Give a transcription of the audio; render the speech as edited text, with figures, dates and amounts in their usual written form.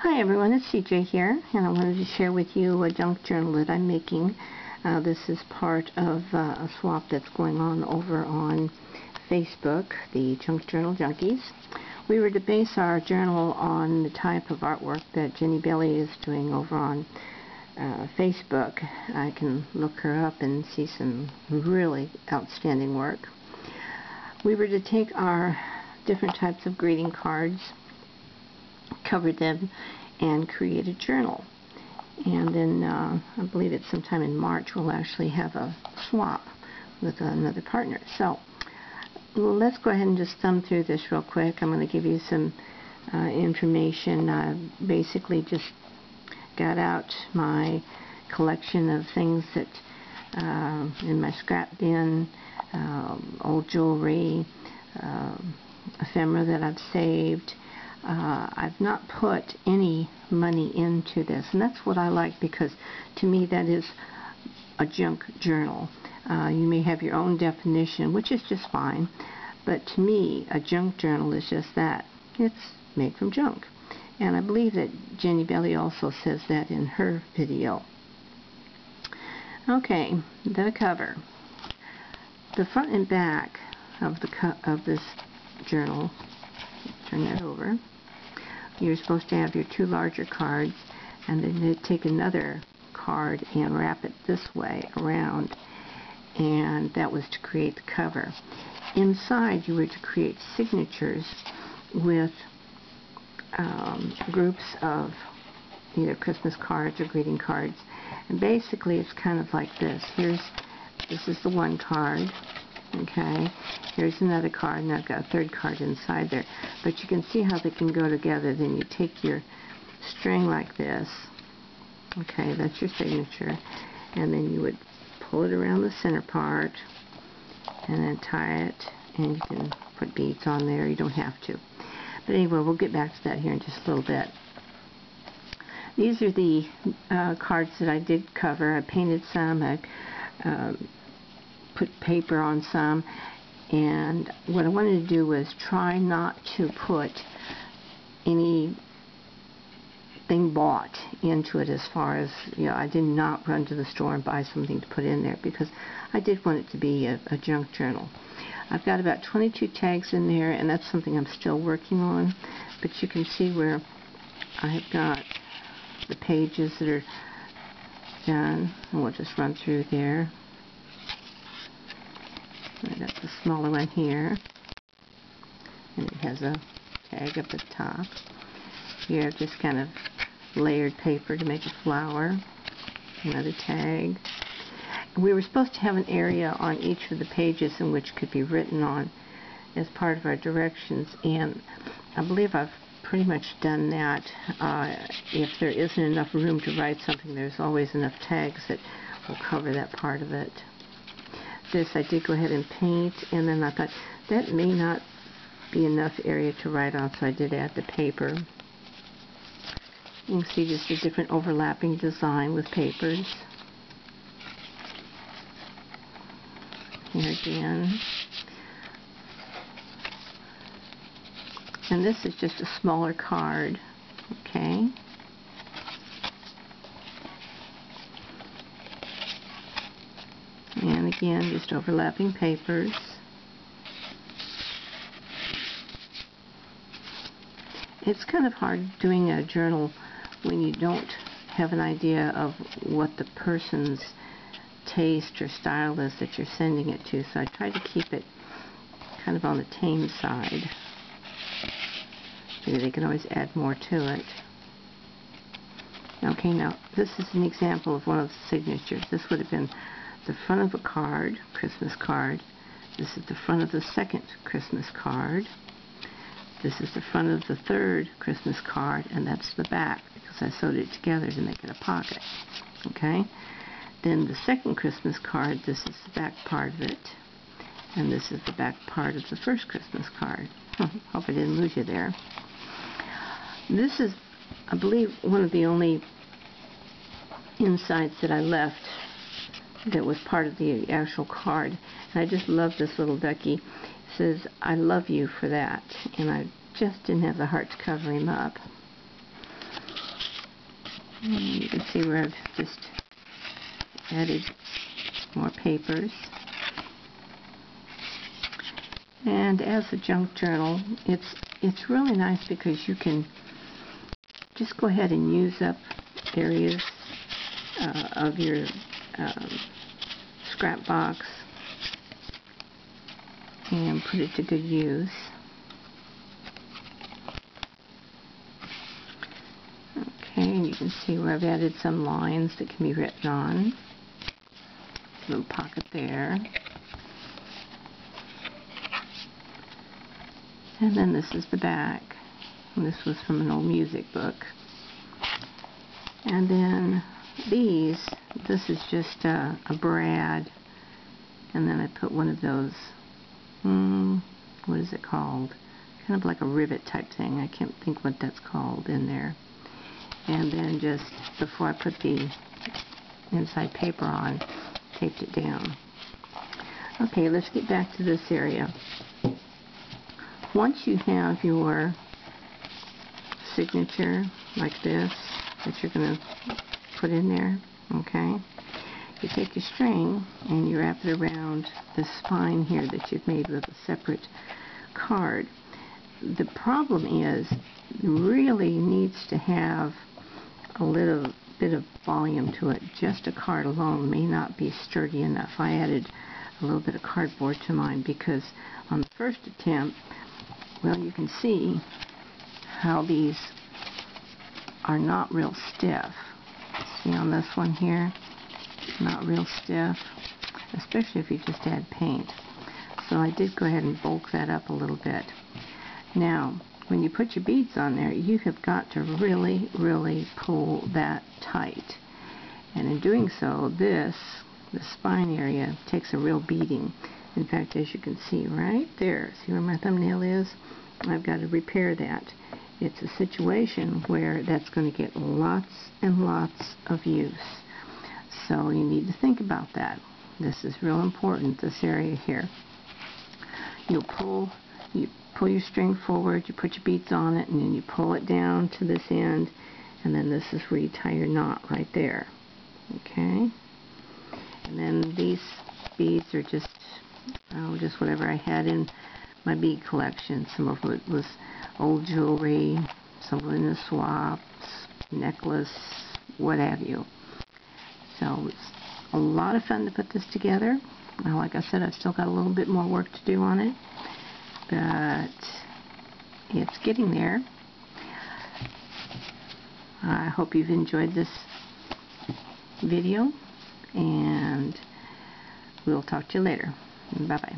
Hi everyone, it's CJ here, and I wanted to share with you a junk journal that I'm making. This is part of a swap that's going on over on Facebook, the Junk Journal Junkies. We were to base our journal on the type of artwork that Jenny Bailey is doing over on Facebook. I can look her up and see some really outstanding work. We were to take our different types of greeting cards, cover them, and create a journal. And then I believe it's sometime in March we'll actually have a swap with another partner. So let's go ahead and just thumb through this real quick. I'm going to give you some information. I basically just got out my collection of things that in my scrap bin, old jewelry, ephemera that I've saved. I've not put any money into this, and that's what I like, because to me that is a junk journal. You may have your own definition, which is just fine, but to me a junk journal is just that. It's made from junk. And I believe that Jenny Bailey also says that in her video. Okay, the cover. The front and back of this journal, turn that over. You're supposed to have your two larger cards, and then you take another card and wrap it this way around, and that was to create the cover. Inside you were to create signatures with groups of either Christmas cards or greeting cards, and basically it's kind of like this. This is the one card. Okay, here's another card, and I've got a third card inside there. But you can see how they can go together. Then you take your string like this. Okay, that's your signature. And then you would pull it around the center part, and then tie it, and you can put beads on there. You don't have to. But anyway, we'll get back to that here in just a little bit. These are the cards that I did cover. I painted some. I put paper on some, and what I wanted to do was try not to put anything bought into it, as far as, you know, I did not run to the store and buy something to put in there, because I did want it to be a junk journal. I've got about 22 tags in there, and that's something I'm still working on, but you can see where I've got the pages that are done, and we'll just run through there. I got the smaller one here, and it has a tag up at the top. Here I've just kind of layered paper to make a flower, another tag. We were supposed to have an area on each of the pages in which could be written on as part of our directions, and I believe I've pretty much done that. If there isn't enough room to write something, there's always enough tags that will cover that part of it. This I did go ahead and paint, and then I thought that may not be enough area to write on, so I did add the paper. You can see just a different overlapping design with papers. Here again. And this is just a smaller card. Okay. And again, just overlapping papers. It's kind of hard doing a journal when you don't have an idea of what the person's taste or style is that you're sending it to, so I try to keep it kind of on the tame side. Maybe they can always add more to it. Okay, now this is an example of one of the signatures. This would have been the front of a card, Christmas card. This is the front of the second Christmas card. This is the front of the third Christmas card, and that's the back, because I sewed it together to make it a pocket. Okay? Then the second Christmas card, this is the back part of it, and this is the back part of the first Christmas card. Hope I didn't lose you there. This is, I believe, one of the only insides that I left that was part of the actual card, and I just love this little ducky. It says, "I love you for that," and I just didn't have the heart to cover him up. And you can see where I've just added more papers. And as a junk journal, it's really nice because you can just go ahead and use up areas of your scrap box and put it to good use. Okay, and you can see where I've added some lines that can be written on. Little pocket there. And then this is the back. And this was from an old music book. And then this is just a brad. And then I put one of those, what is it called? Kind of like a rivet type thing. I can't think what that's called in there. And then just before I put the inside paper on, taped it down. Okay, let's get back to this area. Once you have your signature like this that you're going to put in there, okay, you take your string and you wrap it around the spine here that you've made with a separate card. The problem is it really needs to have a little bit of volume to it. Just a card alone may not be sturdy enough. I added a little bit of cardboard to mine because on the first attempt, well, you can see how these are not real stiff. See on this one here? Not real stiff, especially if you just add paint. So I did go ahead and bulk that up a little bit. Now, when you put your beads on there, you have got to really, really pull that tight. And in doing so, the spine area takes a real beating. In fact, as you can see right there, see where my thumbnail is? I've got to repair that. It's a situation where that's going to get lots and lots of use. So you need to think about that. This is real important, this area here. You pull your string forward, you put your beads on it, and then you pull it down to this end, and then this is where you tie your knot right there. Okay? And then these beads are just whatever I had in my bead collection. Some of it was old jewelry, some of it in the swaps, necklace, what have you. So it's a lot of fun to put this together. Now, like I said, I've still got a little bit more work to do on it, but it's getting there. I hope you've enjoyed this video, and we'll talk to you later. Bye-bye.